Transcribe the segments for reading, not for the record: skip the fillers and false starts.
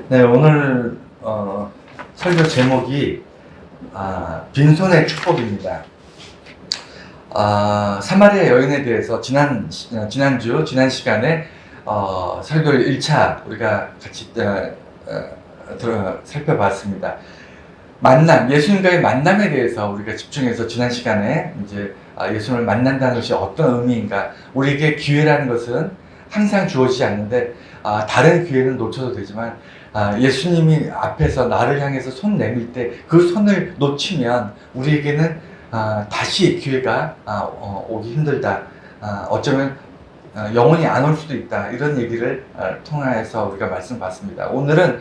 네, 오늘 설교 제목이 빈손의 축복입니다. 사마리아 여인에 대해서 지난 시간에 설교를 1차 우리가 같이 살펴봤습니다. 만남, 예수님과의 만남에 대해서 우리가 집중해서 지난 시간에 이제 예수님을 만난다는 것이 어떤 의미인가, 우리에게 기회라는 것은 항상 주어지지 않는데 다른 기회는 놓쳐도 되지만 예수님이 앞에서 나를 향해서 손 내밀 때 그 손을 놓치면 우리에게는 다시 기회가 오기 힘들다. 어쩌면 영원히 안 올 수도 있다. 이런 얘기를 통해서 우리가 말씀 받습니다. 오늘은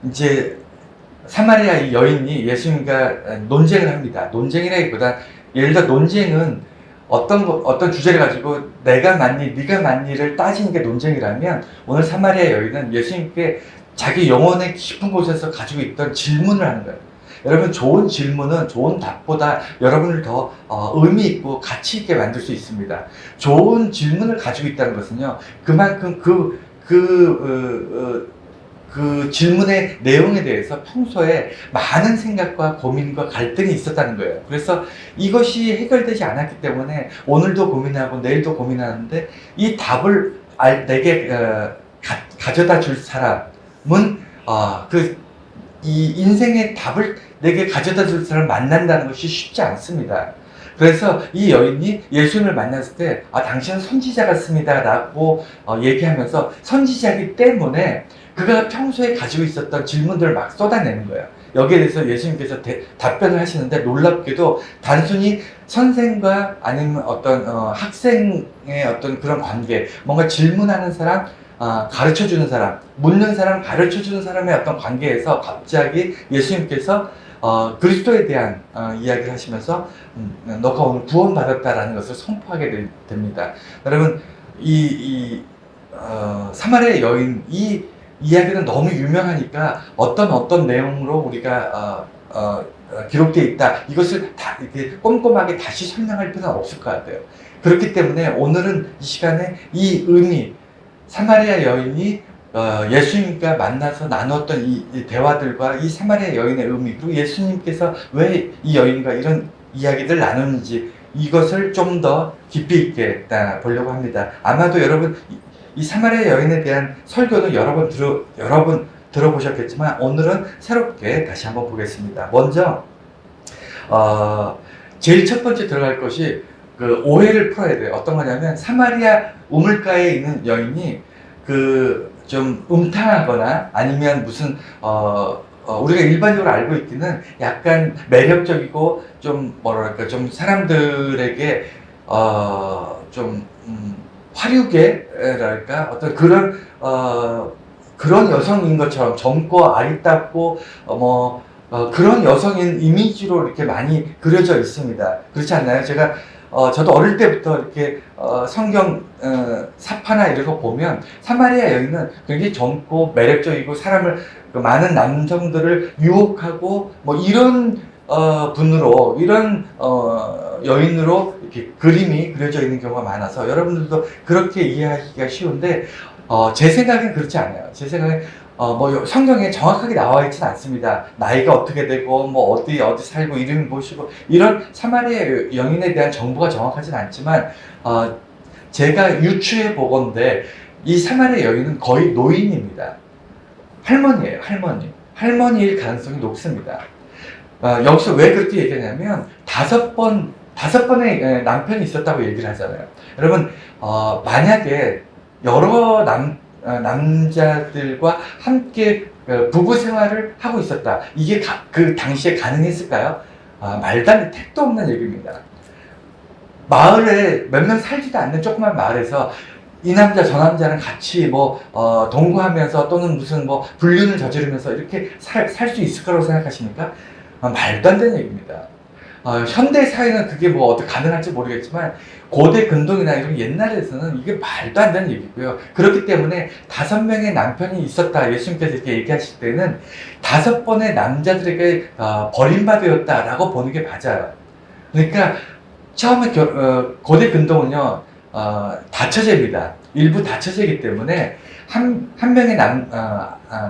이제 사마리아 이 여인이 예수님과 논쟁을 합니다. 논쟁이라기보다, 예를 들어 논쟁은 어떤 주제를 가지고 내가 맞니, 네가 맞니를 따지는 게 논쟁이라면, 오늘 사마리아 여인은 예수님께 자기 영혼의 깊은 곳에서 가지고 있던 질문을 하는 거예요. 여러분, 좋은 질문은 좋은 답보다 여러분을 더 의미 있고 가치 있게 만들 수 있습니다. 좋은 질문을 가지고 있다는 것은요, 그만큼 그 질문의 내용에 대해서 평소에 많은 생각과 고민과 갈등이 있었다는 거예요. 그래서 이것이 해결되지 않았기 때문에 오늘도 고민하고 내일도 고민하는데, 이 답을 내게 가져다 줄 사람은 이 인생의 답을 내게 가져다 줄 사람을 만난다는 것이 쉽지 않습니다. 그래서 이 여인이 예수님을 만났을 때 당신은 선지자 같습니다 라고 얘기하면서, 선지자이기 때문에 그가 평소에 가지고 있었던 질문들을 막 쏟아내는 거예요. 여기에 대해서 예수님께서 답변을 하시는데, 놀랍게도 단순히 선생과 아니면 어떤 학생의 어떤 그런 관계, 뭔가 질문하는 사람, 가르쳐주는 사람, 묻는 사람, 가르쳐주는 사람의 어떤 관계에서 갑자기 예수님께서 그리스도에 대한 이야기를 하시면서 너가 오늘 구원받았다라는 것을 선포하게 됩니다. 여러분, 사마리아 여인 이 이야기는 너무 유명하니까 어떤 내용으로 우리가 기록되어 있다, 이것을 다 이렇게 꼼꼼하게 다시 설명할 필요는 없을 것 같아요. 그렇기 때문에 오늘은 이 시간에 이 의미, 사마리아 여인이 예수님과 만나서 나눴던 이 대화들과 이 사마리아 여인의 의미, 그리고 예수님께서 왜 이 여인과 이런 이야기를 나누는지, 이것을 좀 더 깊이 있게 보려고 합니다. 아마도 여러분 이 사마리아 여인에 대한 설교는 여러 번 들어보셨겠지만, 오늘은 새롭게 다시 한번 보겠습니다. 먼저 제일 첫 번째 들어갈 것이 그 오해를 풀어야 돼요. 어떤 거냐면, 사마리아 우물가에 있는 여인이 좀 음탕하거나 아니면 무슨 우리가 일반적으로 알고 있기는 약간 매력적이고 좀 뭐랄까, 좀 사람들에게 좀 화류계랄까, 어떤 그런 여성인 것처럼 젊고 아리답고 그런 여성인 이미지로 이렇게 많이 그려져 있습니다. 그렇지 않나요? 저도 어릴 때부터 이렇게 성경 사파나 이런 거 보면, 사마리아 여인은 굉장히 젊고 매력적이고 많은 남성들을 유혹하고 이런 분으로, 이런 여인으로 이렇게 그림이 그려져 있는 경우가 많아서 여러분들도 그렇게 이해하기가 쉬운데, 제 생각엔 그렇지 않아요. 제 생각엔 성경에 정확하게 나와 있지는 않습니다. 나이가 어떻게 되고 어디 살고 이름이 무엇이고 이런 사마리아 여인에 대한 정보가 정확하진 않지만, 제가 유추해 보건대 이 사마리아 여인은 거의 노인입니다. 할머니예요. 할머니일 가능성이 높습니다. 여기서 왜 그렇게 얘기하냐면, 다섯 번의 남편이 있었다고 얘기를 하잖아요. 여러분, 만약에 여러 남자들과 함께 부부 생활을 하고 있었다, 이게 그 당시에 가능했을까요? 말도 안 되는, 택도 없는 얘기입니다. 마을에 몇 명 살지도 않는 조그만 마을에서 이 남자 저 남자는 같이 동거하면서 또는 무슨 불륜을 저지르면서 이렇게 살 수 있을 거라고 생각하십니까? 말도 안 되는 얘기입니다. 현대 사회는 그게 어떻게 가능할지 모르겠지만, 고대 근동이나 이런 옛날에서는 이게 말도 안 되는 얘기고요. 그렇기 때문에 5명의 남편이 있었다, 예수님께서 이렇게 얘기하실 때는 5번의 남자들에게 버림받았다라고 보는 게 맞아요. 그러니까 처음에 고대 근동은요, 다처제입니다. 일부 다처제이기 때문에 한 명의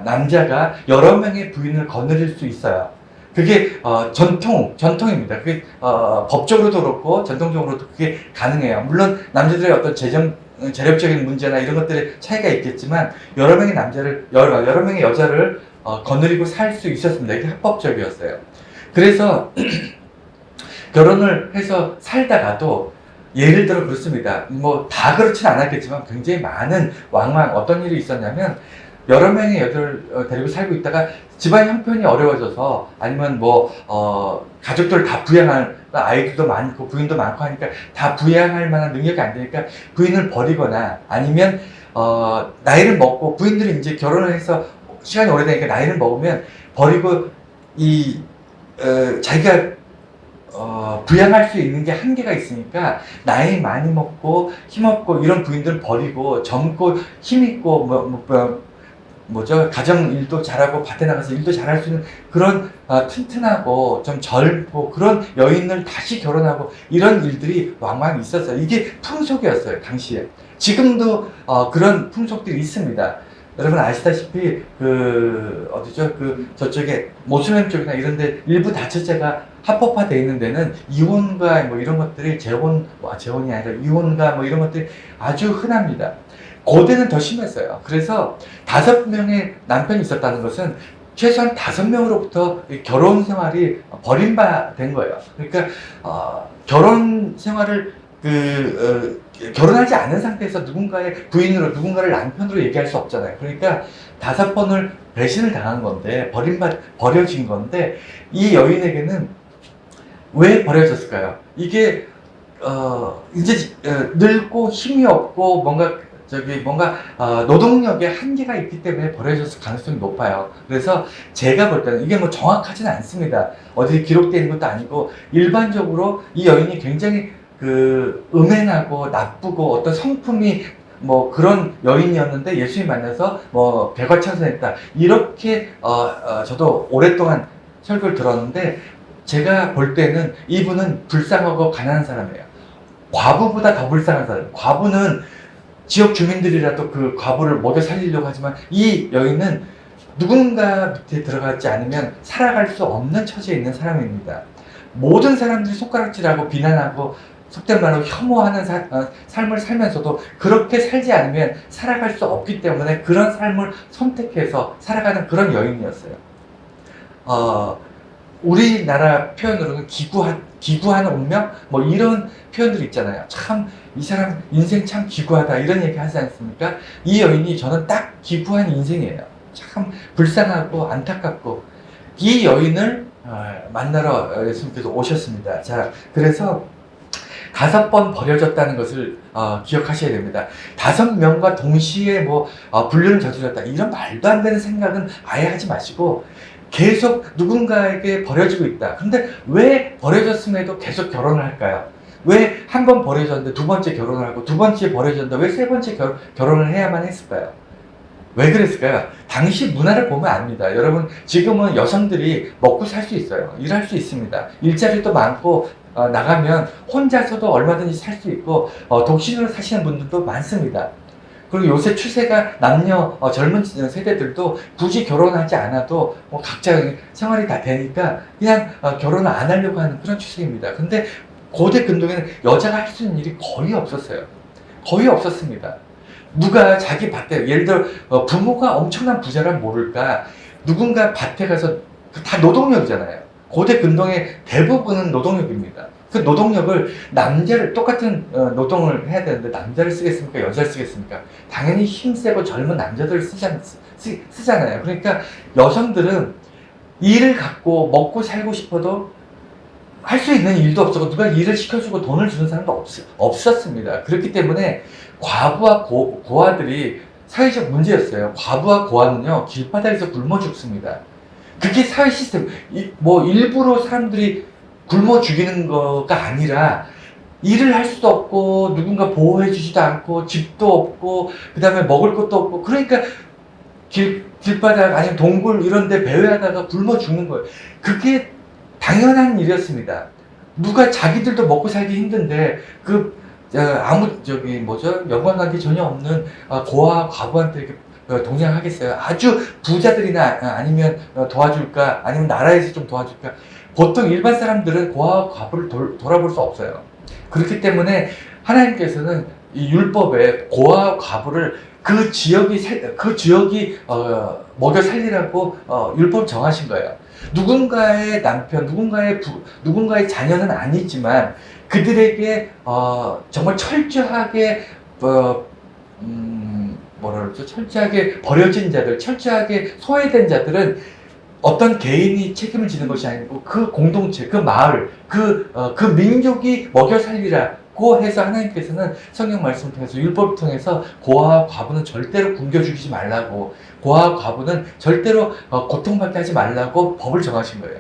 남자가 여러 명의 부인을 거느릴 수 있어요. 그게 전통입니다. 그게 법적으로도 그렇고 전통적으로도 그게 가능해요. 물론 남자들의 어떤 재력적인 문제나 이런 것들의 차이가 있겠지만 여러 명의 여러 명의 여자를 거느리고 살 수 있었습니다. 이게 합법적이었어요. 그래서 결혼을 해서 살다가도 예를 들어 그렇습니다. 뭐 다 그렇진 않았겠지만 굉장히 많은 왕왕 어떤 일이 있었냐면 여러 명의 여자를 데리고 살고 있다가 집안 형편이 어려워져서 아니면 가족들 다 부양할 아이들도 많고 부인도 많고 하니까 다 부양할 만한 능력이 안 되니까 부인을 버리거나 아니면 나이를 먹고 부인들이 이제 결혼을 해서 시간이 오래되니까 나이를 먹으면 버리고 자기가 부양할 수 있는 게 한계가 있으니까 나이 많이 먹고 힘없고 이런 부인들 버리고 젊고 힘있고 가정 일도 잘하고 밭에 나가서 일도 잘할 수 있는 그런 튼튼하고 좀 젊고 그런 여인을 다시 결혼하고 이런 일들이 왕왕 있었어요. 이게 풍속이었어요, 당시에. 지금도 그런 풍속들이 있습니다. 여러분 아시다시피 어디죠? 저쪽에 모슬렘 쪽이나 이런 데 일부 다처제가 합법화되어 있는 데는 이혼과 뭐 이런 것들이 재혼이 아니라 이혼과 뭐 이런 것들이 아주 흔합니다. 고대는 더 심했어요. 그래서 5명의 남편이 있었다는 것은 최소한 5명으로부터 결혼 생활이 버림받은 거예요. 그러니까 결혼 생활을 결혼하지 않은 상태에서 누군가의 부인으로 누군가를 남편으로 얘기할 수 없잖아요. 그러니까 5번을 배신을 당한 건데 버려진 건데 이 여인에게는 왜 버려졌을까요? 이게 이제 늙고 힘이 없고 뭔가 노동력에 한계가 있기 때문에 버려졌을 가능성이 높아요. 그래서 제가 볼 때는 이게 뭐 정확하지는 않습니다. 어디 기록되어 있는 것도 아니고 일반적으로 이 여인이 굉장히 음행하고 나쁘고 어떤 성품이 그런 여인이었는데 예수님 만나서 백과천선했다. 이렇게 저도 오랫동안 설교를 들었는데 제가 볼 때는 이분은 불쌍하고 가난한 사람이에요. 과부보다 더 불쌍한 사람. 과부는 지역 주민들이라도 그 과부를 먹여 살리려고 하지만 이 여인은 누군가 밑에 들어가지 않으면 살아갈 수 없는 처지에 있는 사람입니다. 모든 사람들이 손가락질하고 비난하고 속된 말로 혐오하는 삶을 살면서도 그렇게 살지 않으면 살아갈 수 없기 때문에 그런 삶을 선택해서 살아가는 그런 여인이었어요. 우리나라 표현으로는 기구하는 운명? 이런 표현들이 있잖아요. 참, 이 사람 인생 참 기구하다. 이런 얘기 하지 않습니까? 이 여인이 저는 딱 기구한 인생이에요. 참 불쌍하고 안타깝고. 이 여인을 만나러 예수님께서 오셨습니다. 자, 그래서 5번 버려졌다는 것을 기억하셔야 됩니다. 5명과 동시에 불륜을 저질렀다. 이런 말도 안 되는 생각은 아예 하지 마시고 계속 누군가에게 버려지고 있다. 근데 왜 버려졌음에도 계속 결혼을 할까요? 왜 한 번 버려졌는데 2번째 결혼을 하고 2번째 버려졌는데 왜 3번째 결혼을 해야만 했을까요? 왜 그랬을까요? 당시 문화를 보면 압니다. 여러분, 지금은 여성들이 먹고 살 수 있어요. 일할 수 있습니다. 일자리도 많고 나가면 혼자서도 얼마든지 살 수 있고 독신으로 사시는 분들도 많습니다. 그리고 요새 추세가 젊은 세대들도 굳이 결혼하지 않아도 각자 생활이 다 되니까 그냥 결혼을 안 하려고 하는 그런 추세입니다. 근데 고대 근동에는 여자가 할 수 있는 일이 거의 없었어요. 거의 없었습니다. 누가 자기 밭에, 예를 들어 부모가 엄청난 부자란 모를까, 누군가 밭에 가서 다 노동력이잖아요. 고대 근동의 대부분은 노동력입니다. 그 노동력을 똑같은 노동을 해야 되는데 남자를 쓰겠습니까? 여자를 쓰겠습니까? 당연히 힘세고 젊은 남자들을 쓰잖아요. 그러니까 여성들은 일을 갖고 먹고 살고 싶어도 할 수 있는 일도 없었고 누가 일을 시켜주고 돈을 주는 사람도 없었습니다. 그렇기 때문에 과부와 고아들이 사회적 문제였어요. 과부와 고아는요, 길바닥에서 굶어 죽습니다. 그게 사회 시스템. 일부러 사람들이 굶어 죽이는 거가 아니라 일을 할 수도 없고 누군가 보호해 주지도 않고 집도 없고 그 다음에 먹을 것도 없고 그러니까 길바닥 아니면 동굴 이런 데 배회하다가 굶어 죽는 거예요. 그게 당연한 일이었습니다. 누가 자기들도 먹고 살기 힘든데 연관관계 전혀 없는 고아 과부한테 이렇게 동냥하겠어요? 아주 부자들이나 아니면 도와줄까? 아니면 나라에서 좀 도와줄까? 보통 일반 사람들은 고아와 과부를 돌아볼 수 없어요. 그렇기 때문에 하나님께서는 이 율법에 고아와 과부를 그 지역이 먹여 살리라고 율법 정하신 거예요. 누군가의 남편, 누군가의 자녀는 아니지만 그들에게 정말 철저하게 뭐라 그러죠? 철저하게 버려진 자들, 철저하게 소외된 자들은 어떤 개인이 책임을 지는 것이 아니고 그 공동체, 그 마을, 그 민족이 먹여 살리라고 해서 하나님께서는 성경 말씀을 통해서 율법을 통해서 고아와 과부는 절대로 굶겨 죽이지 말라고, 고아와 과부는 절대로 고통받게 하지 말라고 법을 정하신 거예요.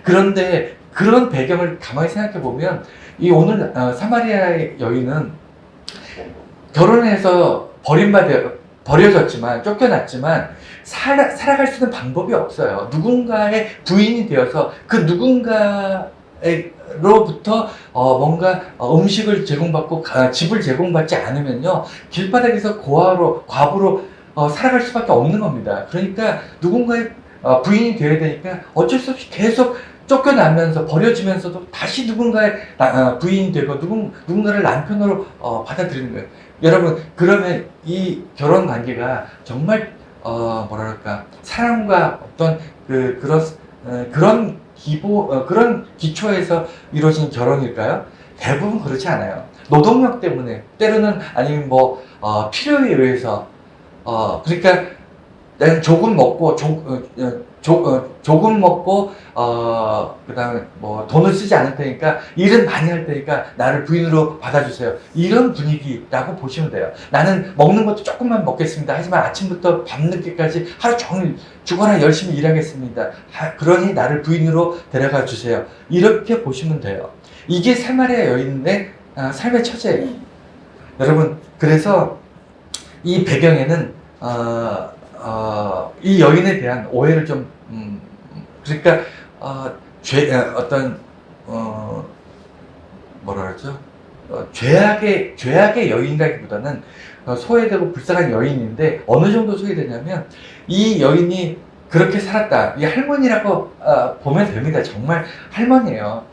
그런데 그런 배경을 가만히 생각해 보면 이 오늘 사마리아의 여인은 결혼해서 버려졌지만, 쫓겨났지만 살아갈 수 있는 방법이 없어요. 누군가의 부인이 되어서 그 누군가로부터 뭔가 음식을 제공받고 집을 제공받지 않으면요, 길바닥에서 과부로 살아갈 수밖에 없는 겁니다. 그러니까 누군가의 부인이 되어야 되니까 어쩔 수 없이 계속 쫓겨나면서 버려지면서도 다시 누군가의 부인이 되고 누군가를 남편으로 받아들이는 거예요. 여러분, 그러면 이 결혼 관계가 정말 뭐랄까, 사랑과 어떤 그런 그런 기초에서 이루어진 결혼일까요? 대부분 그렇지 않아요. 노동력 때문에, 때로는 아니면 필요에 의해서, 그러니까 나는 조금 먹고 그다음에 돈을 쓰지 않을 테니까, 일은 많이 할 테니까 나를 부인으로 받아주세요. 이런 분위기라고 보시면 돼요. 나는 먹는 것도 조금만 먹겠습니다. 하지만 아침부터 밤늦게까지 하루 종일 죽어라 열심히 일하겠습니다. 그러니 나를 부인으로 데려가 주세요. 이렇게 보시면 돼요. 이게 사마리아 여인의 삶의 처지예요. 여러분, 그래서 이 배경에는 이 여인에 대한 오해를 좀, 그러니까, 뭐라 그러죠? 죄악의 여인이라기보다는 소외되고 불쌍한 여인인데, 어느 정도 소외되냐면, 이 여인이 그렇게 살았다. 이 할머니라고 보면 됩니다. 정말 할머니예요.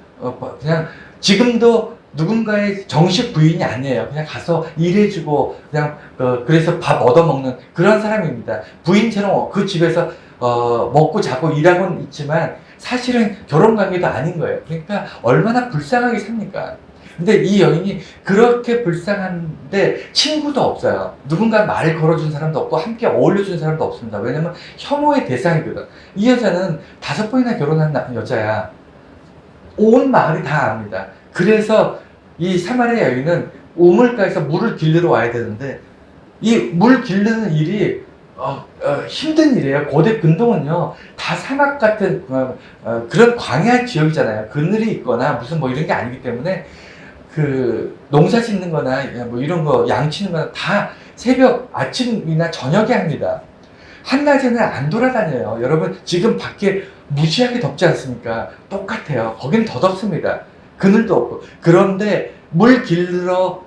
그냥 지금도 누군가의 정식 부인이 아니에요. 그냥 가서 일해주고 그냥 그래서 밥 얻어먹는 그런 사람입니다. 부인처럼 그 집에서 먹고 자고 일하고는 있지만 사실은 결혼관계도 아닌 거예요. 그러니까 얼마나 불쌍하게 삽니까? 근데 이 여인이 그렇게 불쌍한데 친구도 없어요. 누군가 말 걸어준 사람도 없고 함께 어울려준 사람도 없습니다. 왜냐면 혐오의 대상이거든. 이 여자는 5번이나 결혼한 여자야. 온 마을이 다 압니다. 그래서 이 사마리아 여인은 우물가에서 물을 길르러 와야 되는데, 이 물 길르는 일이 힘든 일이에요. 고대 근동은요, 다 사막 같은 그런 광야 지역이잖아요. 그늘이 있거나 무슨 이런 게 아니기 때문에 그 농사 짓는 거나 이런 거 양치는 거나 다 새벽 아침이나 저녁에 합니다. 한낮에는 안 돌아다녀요. 여러분, 지금 밖에 무지하게 덥지 않습니까? 똑같아요. 거긴 더 덥습니다. 그늘도 없고. 그런데 물 길러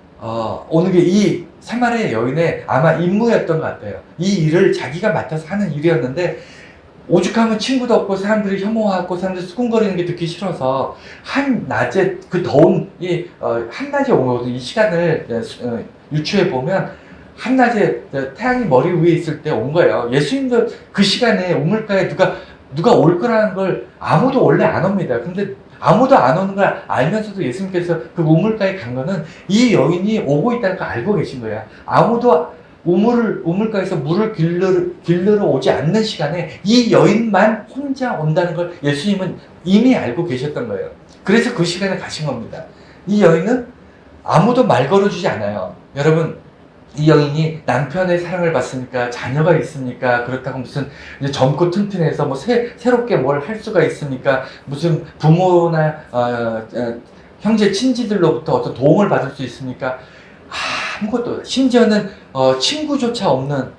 오는 게 이 사마리아 여인의 아마 임무였던 것 같아요. 이 일을 자기가 맡아서 하는 일이었는데, 오죽하면 친구도 없고 사람들이 혐오하고 사람들이 수군거리는 게 듣기 싫어서 한낮에 그 더운 한낮에 오거든. 이 시간을 유추해 보면 한낮에 태양이 머리 위에 있을 때 온 거예요. 예수님도 그 시간에 우물가에 누가 올 거라는 걸 아무도 원래 안 옵니다. 근데 아무도 안 오는 걸 알면서도 예수님께서 그 우물가에 간 거는 이 여인이 오고 있다는 걸 알고 계신 거야. 아무도 우물가에서 물을 길르러 오지 않는 시간에 이 여인만 혼자 온다는 걸 예수님은 이미 알고 계셨던 거예요. 그래서 그 시간에 가신 겁니다. 이 여인은 아무도 말 걸어주지 않아요. 여러분, 이 여인이 남편의 사랑을 받습니까? 자녀가 있습니까? 그렇다고 무슨 이제 젊고 튼튼해서 새롭게 뭘 할 수가 있습니까? 무슨 부모나 형제 친지들로부터 어떤 도움을 받을 수 있습니까? 아무것도, 심지어는 친구조차 없는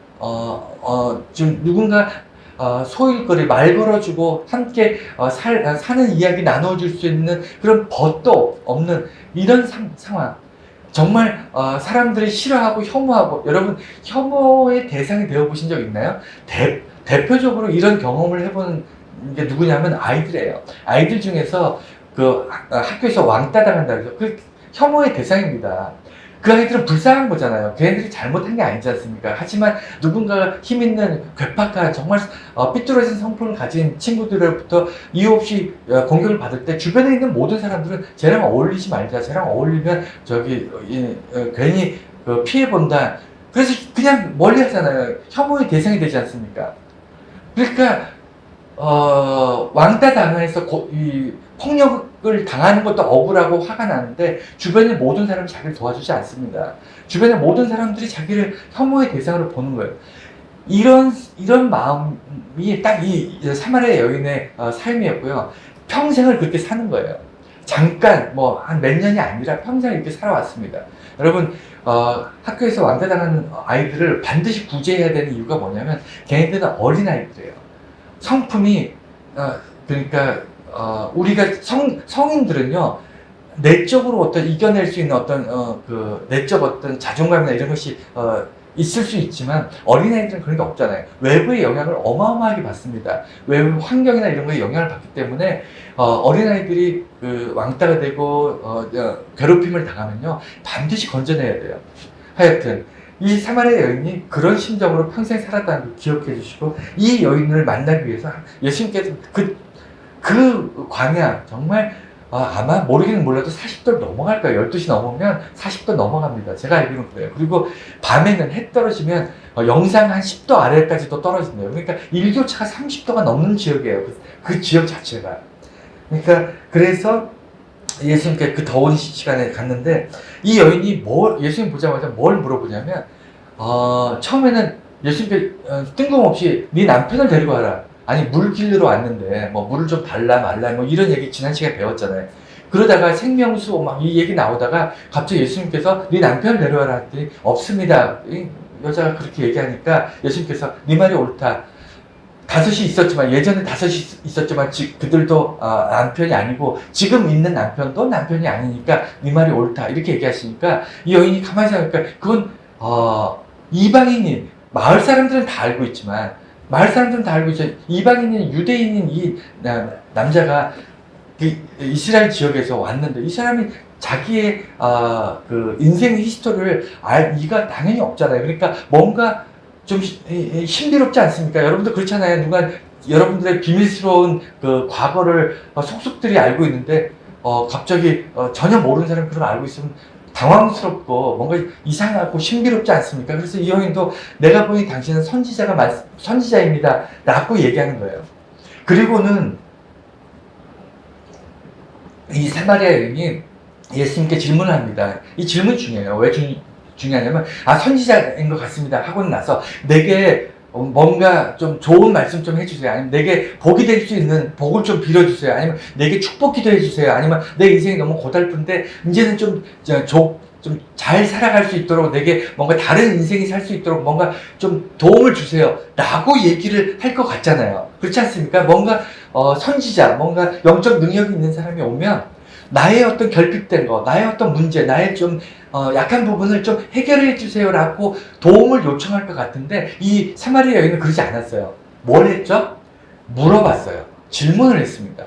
좀 누군가 소일거리 말 걸어주고 함께 사는 이야기 나눠줄 수 있는 그런 벗도 없는 이런 상황. 정말 사람들이 싫어하고 혐오하고, 여러분 혐오의 대상이 되어 보신 적 있나요? 대표적으로 이런 경험을 해보는 게 누구냐면 아이들이에요. 아이들 중에서 그 학교에서 왕따 당한다 그래서 그 혐오의 대상입니다. 그 아이들은 불쌍한 거잖아요. 걔네들이 잘못한 게 아니지 않습니까? 하지만 누군가 힘 있는 괴팍한 정말 삐뚤어진 성품을 가진 친구들로부터 이유 없이 공격을 받을 때 주변에 있는 모든 사람들은 쟤랑 어울리지 말자. 쟤랑 어울리면 괜히 피해 본다. 그래서 그냥 멀리 하잖아요. 혐오의 대상이 되지 않습니까? 그러니까 왕따 당해서 폭력을 당하는 것도 억울하고 화가 나는데 주변의 모든 사람이 자기를 도와주지 않습니다. 주변의 모든 사람들이 자기를 혐오의 대상으로 보는 거예요. 이런 마음이 딱 이 사마리아 여인의 삶이었고요. 평생을 그렇게 사는 거예요. 잠깐 한 몇 년이 아니라 평생 이렇게 살아왔습니다. 여러분 학교에서 왕따당하는 아이들을 반드시 구제해야 되는 이유가 뭐냐면 걔네들은 어린 아이들이에요. 성품이 그러니까 우리가 성인들은요 내적으로 이겨낼 수 있는 그 내적 자존감이나 이런 것이 있을 수 있지만 어린아이들은 그런 게 없잖아요. 외부의 영향을 어마어마하게 받습니다. 외부 환경이나 이런 거에 영향을 받기 때문에 어린아이들이 그 왕따가 되고 괴롭힘을 당하면요 반드시 건져내야 돼요. 하여튼 이 사마리아 여인이 그런 심정으로 평생 살았다는 걸 기억해 주시고, 이 여인을 만나기 위해서 예수님께서 그 광야 정말 아마 모르기는 몰라도 40도 넘어갈 거예요. 12시 넘으면 40도 넘어갑니다. 제가 알기로는 그래요. 그리고 밤에는 해 떨어지면 영상 한 10도 아래까지도 떨어진대요. 그러니까 일교차가 30도가 넘는 지역이에요. 그 지역 자체가. 그러니까 그래서 예수님께 그 더운 시간에 갔는데 이 여인이 예수님 보자마자 뭘 물어보냐면 처음에는 예수님께 뜬금없이 네 남편을 데리고 와라. 아니 물 길러 왔는데 물을 좀 달라 말라 이런 얘기 지난 시간에 배웠잖아요. 그러다가 생명수 이 얘기 나오다가 갑자기 예수님께서 네 남편을 데려와라 했더니 없습니다. 이 여자가 그렇게 얘기하니까 예수님께서 네 말이 옳다. 5이 있었지만 예전에 5이 있었지만 그들도 남편이 아니고 지금 있는 남편도 남편이 아니니까 네 말이 옳다 이렇게 얘기하시니까 이 여인이 가만히 생각하니까 그건 이방인이 마을 사람들은 다 알고 있지만 이방인인 유대인인 이 남자가 그 이스라엘 지역에서 왔는데 이 사람이 자기의 그 인생 히스토리를 알 리가 당연히 없잖아요. 그러니까 뭔가 좀 신비롭지 않습니까? 여러분도 그렇잖아요. 누가 여러분들의 비밀스러운 그 과거를 속속들이 알고 있는데 갑자기 전혀 모르는 사람이 그걸 알고 있으면 당황스럽고 뭔가 이상하고 신비롭지 않습니까? 그래서 이 여인도 내가 보니 당신은 선지자입니다 라고 얘기하는 거예요. 그리고는 이 사마리아 여인이 예수님께 질문을 합니다. 이 질문 중요해요. 왜 중요하냐면 선지자인 것 같습니다 하고는 나서 내게 뭔가 좀 좋은 말씀 좀 해주세요. 아니면 내게 복이 될 수 있는 복을 좀 빌어주세요. 아니면 내게 축복 기도해 주세요. 아니면 내 인생이 너무 고달픈데 이제는 좀 잘 살아갈 수 있도록 내게 뭔가 다른 인생이 살 수 있도록 뭔가 좀 도움을 주세요 라고 얘기를 할 것 같잖아요. 그렇지 않습니까? 뭔가 선지자, 뭔가 영적 능력이 있는 사람이 오면 나의 어떤 결핍된 거, 나의 어떤 문제, 나의 좀 약한 부분을 좀 해결해 주세요 라고 도움을 요청할 것 같은데 이 사마리아 여인은 그러지 않았어요. 뭘 했죠? 물어봤어요. 질문을 했습니다.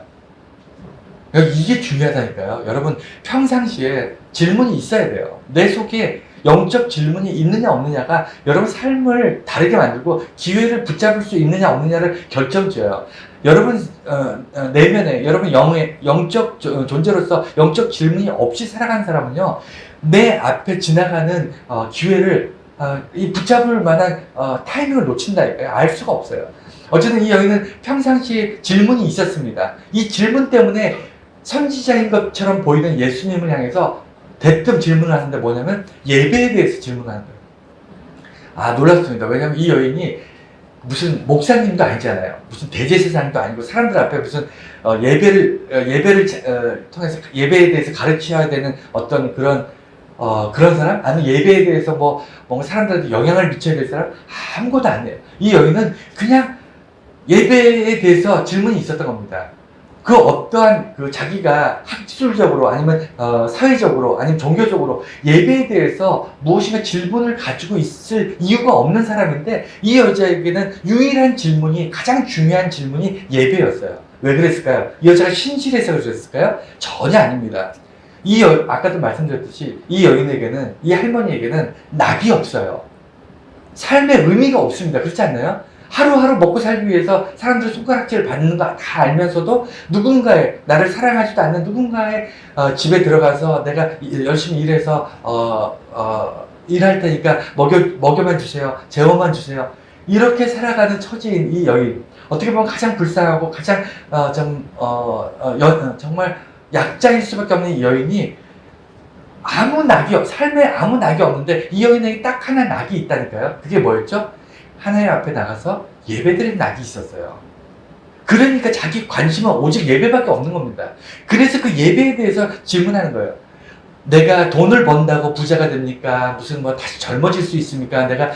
이게 중요하다니까요. 여러분 평상시에 질문이 있어야 돼요. 내 속에 영적 질문이 있느냐 없느냐가 여러분 삶을 다르게 만들고 기회를 붙잡을 수 있느냐 없느냐를 결정지어요. 여러분 내면에 여러분 영적 존재로서 영적 질문이 없이 살아가는 사람은요 내 앞에 지나가는 기회를 붙잡을 만한 타이밍을 놓친다니까요. 알 수가 없어요. 어쨌든 이 여인은 평상시에 질문이 있었습니다. 이 질문 때문에 선지자인 것처럼 보이는 예수님을 향해서 대뜸 질문을 하는데 뭐냐면 예배에 대해서 질문하는 거예요. 놀랐습니다. 왜냐면 이 여인이 무슨 목사님도 아니잖아요. 무슨 대제사장도 아니고 사람들 앞에 무슨 예배를 통해서 예배에 대해서 가르쳐야 되는 어떤 그런 사람? 아니면 예배에 대해서 뭔가 사람들한테 영향을 미쳐야 될 사람? 아무것도 아니에요. 이 여인은 그냥 예배에 대해서 질문이 있었던 겁니다. 그 어떠한 그 자기가 학술적으로 아니면 사회적으로 아니면 종교적으로 예배에 대해서 무엇인가 질문을 가지고 있을 이유가 없는 사람인데 이 여자에게는 유일한 질문이 가장 중요한 질문이 예배였어요. 왜 그랬을까요? 이 여자가 신실해서 그랬을까요? 전혀 아닙니다. 아까도 말씀드렸듯이 이 여인에게는 이 할머니에게는 낙이 없어요. 삶의 의미가 없습니다. 그렇지 않나요? 하루하루 먹고 살기 위해서 사람들 손가락질 받는 거 다 알면서도 누군가의 나를 사랑하지도 않는 누군가의 집에 들어가서 내가 열심히 일해서 일할 테니까 먹여만 주세요. 재워만 주세요. 이렇게 살아가는 처지인 이 여인, 어떻게 보면 가장 불쌍하고 가장 정말 약자일 수밖에 없는 이 여인이 삶에 아무 낙이 없는데 이 여인에게 딱 하나 낙이 있다니까요. 그게 뭐였죠? 하나님 앞에 나가서 예배드린 낙이 있었어요. 그러니까 자기 관심은 오직 예배밖에 없는 겁니다. 그래서 그 예배에 대해서 질문하는 거예요. 내가 돈을 번다고 부자가 됩니까? 무슨 다시 젊어질 수 있습니까? 내가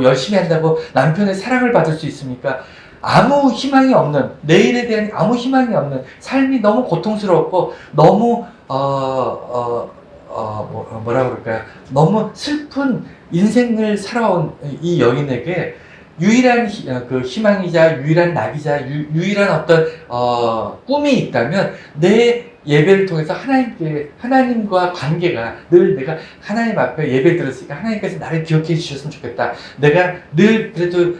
열심히 한다고 남편의 사랑을 받을 수 있습니까? 아무 희망이 없는, 내일에 대한 아무 희망이 없는 삶이 너무 고통스럽고 너무 뭐라 그럴까요? 너무 슬픈 인생을 살아온 이 여인에게 유일한 그 희망이자 유일한 낙이자 유일한 어떤 꿈이 있다면 내 예배를 통해서 하나님과 관계가 늘 내가 하나님 앞에 예배 드렸으니까 하나님께서 나를 기억해 주셨으면 좋겠다. 내가 늘 그래도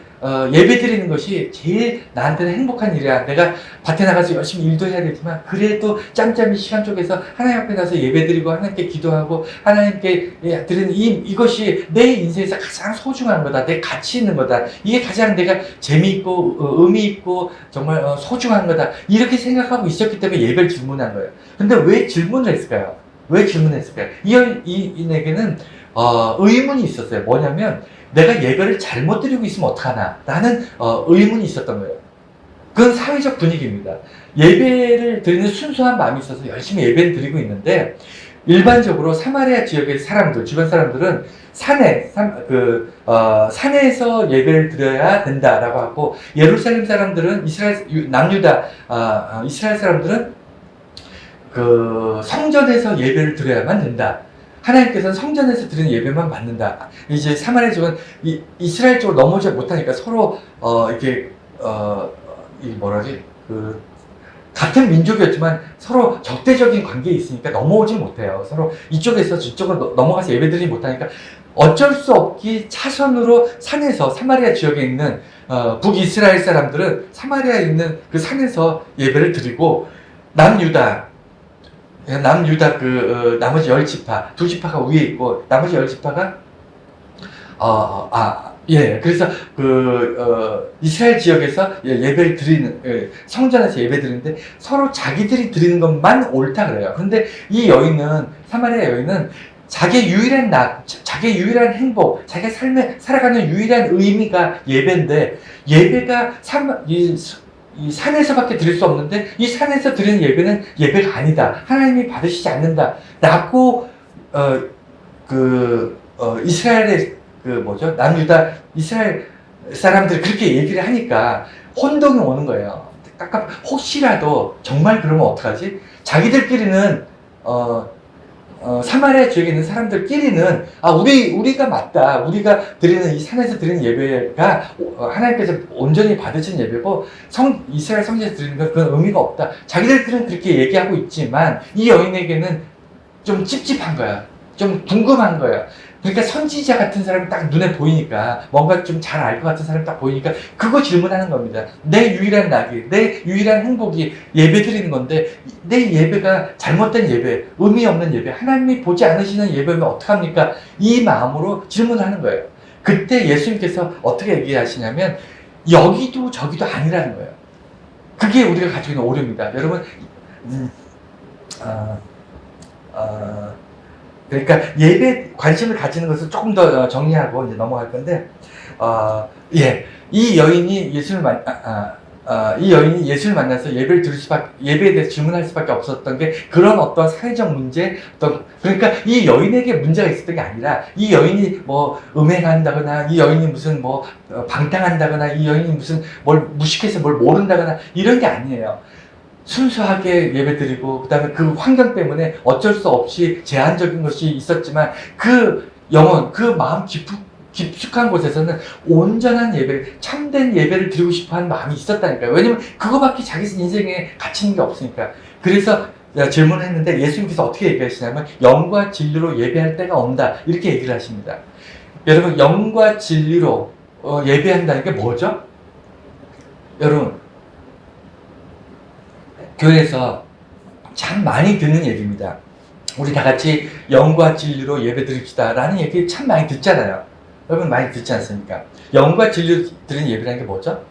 예배 드리는 것이 제일 나한테는 행복한 일이야. 내가 밭에 나가서 열심히 일도 해야 되지만 그래도 짬짬이 시간 쪼개서 하나님 앞에 나서 예배 드리고 하나님께 기도하고 하나님께 드리는 이것이 내 인생에서 가장 소중한 거다. 내 가치 있는 거다. 이게 가장 내가 재미있고 의미 있고 정말 소중한 거다. 이렇게 생각하고 있었기 때문에 예배를 질문한 거예요. 근데 왜 질문을 했을까요? 왜 질문했을까요? 이인에게는 의문이 있었어요. 뭐냐면 내가 예배를 잘못 드리고 있으면 어떡하나 라는 의문이 있었던 거예요. 그건 사회적 분위기입니다. 예배를 드리는 순수한 마음이 있어서 열심히 예배를 드리고 있는데 일반적으로 사마리아 지역의 사람들, 주변 사람들은 산에서 예배를 드려야 된다라고 하고 예루살렘 사람들은 남유다 이스라엘 사람들은 그 성전에서 예배를 드려야만 된다. 하나님께서는 성전에서 드리는 예배만 받는다. 이제 사마리아 지역은 이스라엘 쪽으로 넘어오지 못하니까 서로 같은 민족이었지만 서로 적대적인 관계에 있으니까 넘어오지 못해요. 서로 이쪽에서 저쪽으로 넘어가서 예배드리지 못하니까 어쩔 수 없기 차선으로 산에서 사마리아 지역에 있는 북이스라엘 사람들은 사마리아에 있는 그 산에서 예배를 드리고 남유다 나머지 10지파, 2지파가 위에 있고, 나머지 10지파가, 그래서 이스라엘 지역에서 예배를 드리는, 성전에서 예배 드리는데 서로 자기들이 드리는 것만 옳다 그래요. 그런데 이 여인은, 사마리아 여인은 자기의 유일한 자기의 유일한 행복, 자기가 삶에 살아가는 유일한 의미가 예배인데, 예배가 이 산에서밖에 드릴 수 없는데 이 산에서 드리는 예배는 예배가 아니다. 하나님이 받으시지 않는다. 라고 이스라엘의 남유다 이스라엘 사람들이 그렇게 얘기를 하니까 혼동이 오는 거예요. 혹시라도 정말 그러면 어떡하지? 자기들끼리는 사마리아 지역에 있는 사람들끼리는 우리가 맞다. 우리가 드리는 이 산에서 드리는 예배가 하나님께서 온전히 받으신 예배고 이스라엘 성전에서 드리는 건 그런 의미가 없다. 자기들끼리는 그렇게 얘기하고 있지만 이 여인에게는 좀 찝찝한 거야. 좀 궁금한 거야. 그러니까 선지자 같은 사람이 딱 눈에 보이니까 뭔가 좀 잘 알 것 같은 사람이 딱 보이니까 그거 질문하는 겁니다. 내 유일한 낙이, 내 유일한 행복이 예배 드리는 건데 내 예배가 잘못된 예배, 의미 없는 예배, 하나님이 보지 않으시는 예배면 어떡합니까? 이 마음으로 질문하는 거예요. 그때 예수님께서 어떻게 얘기하시냐면 여기도 저기도 아니라는 거예요. 그게 우리가 가지고 있는 오류입니다. 여러분 그러니까 예배 관심을 가지는 것을 조금 더 정리하고 이제 넘어갈 건데, 이 여인이 예수를 만나서 예배에 대해서 질문할 수밖에 없었던 게 그런 어떤 사회적 문제, 그러니까 이 여인에게 문제가 있었던 게 아니라 이 여인이 음행한다거나 이 여인이 무슨 방탕한다거나 이 여인이 무슨 뭘 무식해서 뭘 모른다거나 이런 게 아니에요. 순수하게 예배드리고 그다음에 그 환경 때문에 어쩔 수 없이 제한적인 것이 있었지만 그 영혼, 그 마음 깊숙한 곳에서는 온전한 예배, 참된 예배를 드리고 싶어하는 마음이 있었다니까요. 왜냐면 그거밖에 자기 인생에 가치는 게 없으니까. 그래서 질문을 했는데 예수님께서 어떻게 얘기하시냐면 영과 진리로 예배할 때가 온다 이렇게 얘기를 하십니다. 여러분, 영과 진리로 예배한다는 게 뭐죠? 여러분, 교회에서 참 많이 듣는 얘기입니다. 우리 다 같이 영과 진리로 예배 드립시다 라는 얘기 참 많이 듣잖아요. 여러분 많이 듣지 않습니까? 영과 진리로 드리는 예배라는 게 뭐죠?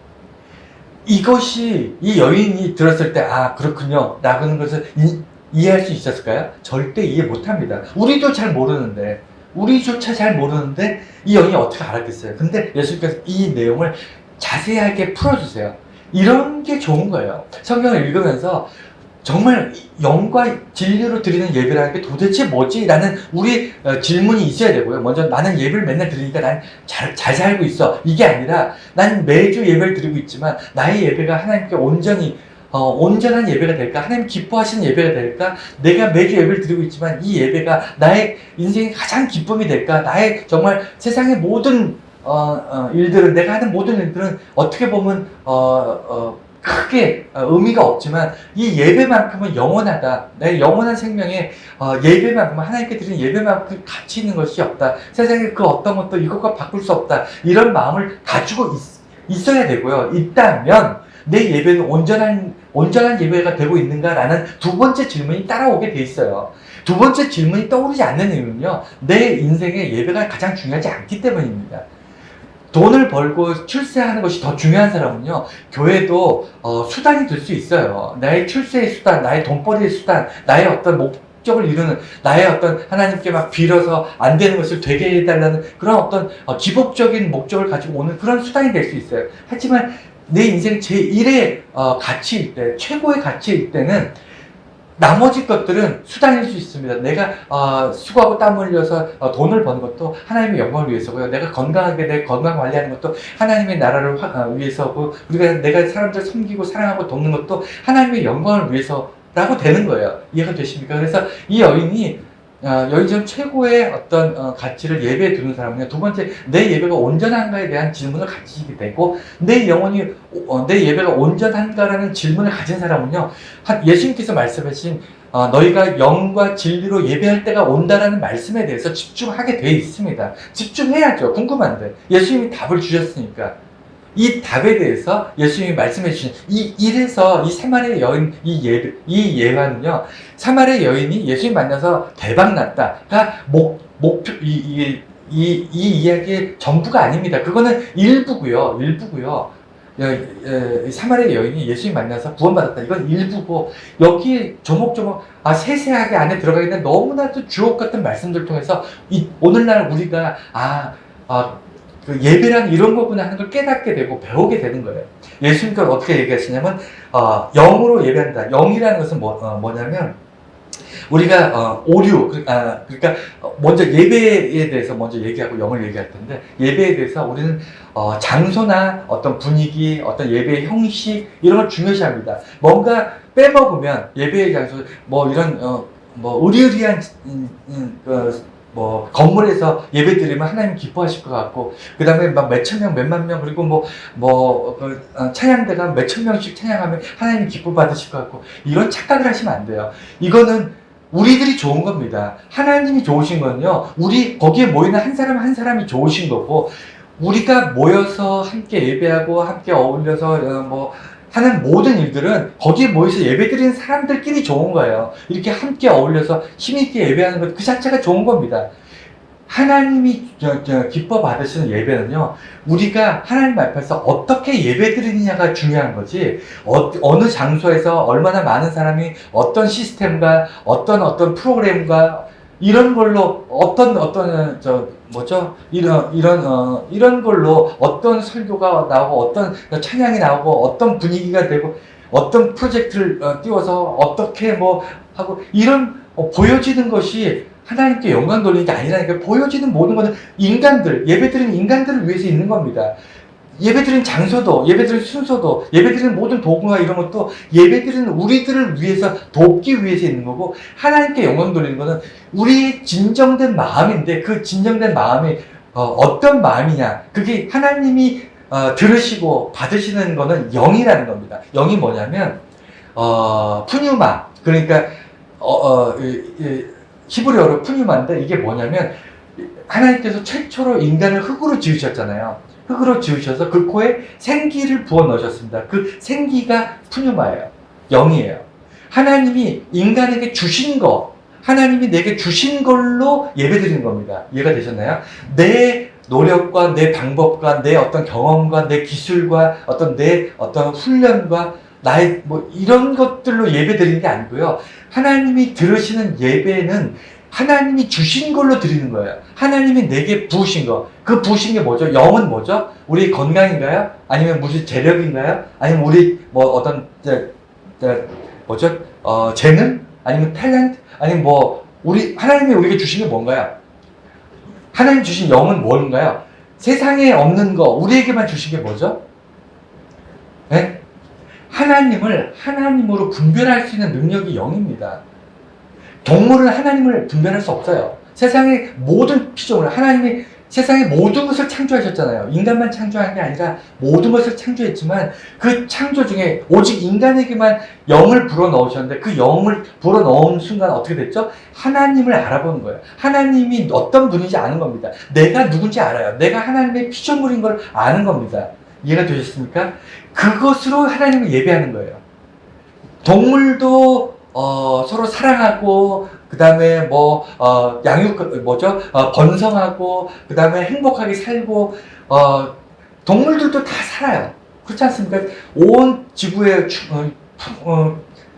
이것이 이 여인이 들었을 때 아 그렇군요 라는 것을 이해할 수 있었을까요? 절대 이해 못합니다. 우리도 잘 모르는데 우리조차 잘 모르는데 이 여인이 어떻게 알았겠어요? 근데 예수님께서 이 내용을 자세하게 풀어주세요. 이런 게 좋은 거예요. 성경을 읽으면서 정말 영과 진리로 드리는 예배라는 게 도대체 뭐지? 라는 우리 질문이 있어야 되고요. 먼저 나는 예배를 맨날 드리니까 난 잘 살고 있어. 이게 아니라 난 매주 예배를 드리고 있지만 나의 예배가 하나님께 온전히 온전한 예배가 될까? 하나님 기뻐하시는 예배가 될까? 내가 매주 예배를 드리고 있지만 이 예배가 나의 인생의 가장 기쁨이 될까? 나의 정말 세상의 모든 일들은 내가 하는 모든 일들은 어떻게 보면 크게 의미가 없지만 이 예배만큼은 영원하다. 내 영원한 생명에 예배만큼은 하나님께 드리는 예배만큼 가치 있는 것이 없다. 세상에 그 어떤 것도 이것과 바꿀 수 없다. 이런 마음을 가지고 있어야 되고요. 있다면 내 예배는 온전한 예배가 되고 있는가라는 두 번째 질문이 따라오게 돼 있어요. 두 번째 질문이 떠오르지 않는 이유는요. 내 인생에 예배가 가장 중요하지 않기 때문입니다. 돈을 벌고 출세하는 것이 더 중요한 사람은요, 교회도 수단이 될 수 있어요. 나의 출세의 수단, 나의 돈벌이의 수단, 나의 어떤 목적을 이루는, 나의 어떤 하나님께 막 빌어서 안 되는 것을 되게 해달라는 그런 어떤 기복적인 목적을 가지고 오는 그런 수단이 될 수 있어요. 하지만 내 인생 제1의 가치일 때, 최고의 가치일 때는 나머지 것들은 수단일 수 있습니다. 내가 수고하고 땀 흘려서 돈을 버는 것도 하나님의 영광을 위해서고요. 내가 건강하게 내 건강 관리하는 것도 하나님의 나라를 위해서고, 그리고 내가 사람들 섬기고 사랑하고 돕는 것도 하나님의 영광을 위해서라고 되는 거예요. 이해가 되십니까? 그래서 이 여인이 여인처럼 최고의 어떤 가치를 예배에 두는 사람은요, 두 번째, 내 예배가 온전한가에 대한 질문을 가지게 되고, 내 예배가 온전한가라는 질문을 가진 사람은요, 예수님께서 말씀하신 너희가 영과 진리로 예배할 때가 온다라는 말씀에 대해서 집중하게 돼 있습니다. 집중해야죠. 궁금한데 예수님이 답을 주셨으니까. 이 답에 대해서 예수님이 말씀해 주신 이래서 이 사마리아 여인 이 예화는요, 사마리아 여인이 예수님 만나서 대박 났다가 목표 이 이야기의 전부가 아닙니다. 그거는 일부고요. 사마리아 여인이 예수님 만나서 구원받았다. 이건 일부고, 여기 조목조목 세세하게 안에 들어가 있는 너무나도 주옥 같은 말씀들 통해서 오늘날 우리가 그 예배란 이런 거구나 하는 걸 깨닫게 되고 배우게 되는 거예요. 예수님께서 어떻게 얘기하시냐면 영으로 예배한다. 영이라는 것은 뭐냐면 우리가 그러니까 먼저 예배에 대해서 먼저 얘기하고 영을 얘기할 텐데, 예배에 대해서 우리는 장소나 어떤 분위기, 어떤 예배의 형식 이런 걸 중요시합니다. 뭔가 빼먹으면 예배의 장소 이런 의리의리한 건물에서 예배 드리면 하나님 기뻐하실 것 같고, 그 다음에 막 몇천 명, 몇만 명, 그리고 찬양대가 몇천 명씩 찬양하면 하나님 기뻐 받으실 것 같고, 이런 착각을 하시면 안 돼요. 이거는 우리들이 좋은 겁니다. 하나님이 좋으신 건요, 거기에 모이는 한 사람 한 사람이 좋으신 거고, 우리가 모여서 함께 예배하고 함께 어울려서 하는 모든 일들은 거기에 모여서 예배드리는 사람들끼리 좋은 거예요. 이렇게 함께 어울려서 힘있게 예배하는 것 그 자체가 좋은 겁니다. 하나님이 기뻐 받으시는 예배는요, 우리가 하나님 앞에서 어떻게 예배드리느냐가 중요한 거지, 어느 장소에서 얼마나 많은 사람이 어떤 시스템과 어떤 프로그램과 이런 걸로 이런 걸로 어떤 설교가 나오고 어떤 찬양이 나오고 어떤 분위기가 되고 어떤 프로젝트를 띄워서 어떻게 하고 이런 보여지는 것이 하나님께 영광 돌리는 게 아니라니까. 보여지는 모든 것은 예배드리는 인간들을 위해서 있는 겁니다. 예배드린 장소도, 예배드린 순서도, 예배드리는 모든 도구와 이런 것도 예배드리는 우리들을 위해서 돕기 위해서 있는 거고, 하나님께 영광 돌리는 거는 우리의 진정된 마음인데, 그 진정된 마음이 어떤 마음이냐, 그게 하나님이 들으시고 받으시는 거는 영이라는 겁니다. 영이 뭐냐면 푸뉴마, 그러니까 히브리어로 푸뉴마인데, 이게 뭐냐면 하나님께서 최초로 인간을 흙으로 지으셨잖아요. 흙으로 지으셔서 그 코에 생기를 부어 넣으셨습니다. 그 생기가 푸뉴마예요. 영이에요. 하나님이 인간에게 주신 거, 하나님이 내게 주신 걸로 예배드리는 겁니다. 이해가 되셨나요? 내 노력과 내 방법과 내 어떤 경험과 내 기술과 내 어떤 훈련과 나의 뭐 이런 것들로 예배드리는 게 아니고요. 하나님이 들으시는 예배는 하나님이 주신 걸로 드리는 거예요. 하나님이 내게 부으신 거. 그 부으신 게 뭐죠? 영은 뭐죠? 우리 건강인가요? 아니면 무슨 재력인가요? 아니면 우리 뭐 어떤 뭐죠? 재능? 아니면 탤런트? 아니면 뭐 하나님이 우리에게 주신 게 뭔가요? 하나님 주신 영은 뭔가요? 세상에 없는 거, 우리에게만 주신 게 뭐죠? 네? 하나님을 하나님으로 분별할 수 있는 능력이 영입니다. 동물은 하나님을 분별할 수 없어요. 세상의 모든 피조물, 하나님이 세상의 모든 것을 창조하셨잖아요. 인간만 창조한 게 아니라 모든 것을 창조했지만 그 창조 중에 오직 인간에게만 영을 불어넣으셨는데, 그 영을 불어넣은 순간 어떻게 됐죠? 하나님을 알아보는 거예요. 하나님이 어떤 분인지 아는 겁니다. 내가 누군지 알아요. 내가 하나님의 피조물인 걸 아는 겁니다. 이해가 되셨습니까? 그것으로 하나님을 예배하는 거예요. 동물도 서로 사랑하고, 그 다음에 번성하고, 그 다음에 행복하게 살고, 동물들도 다 살아요. 그렇지 않습니까? 온 지구에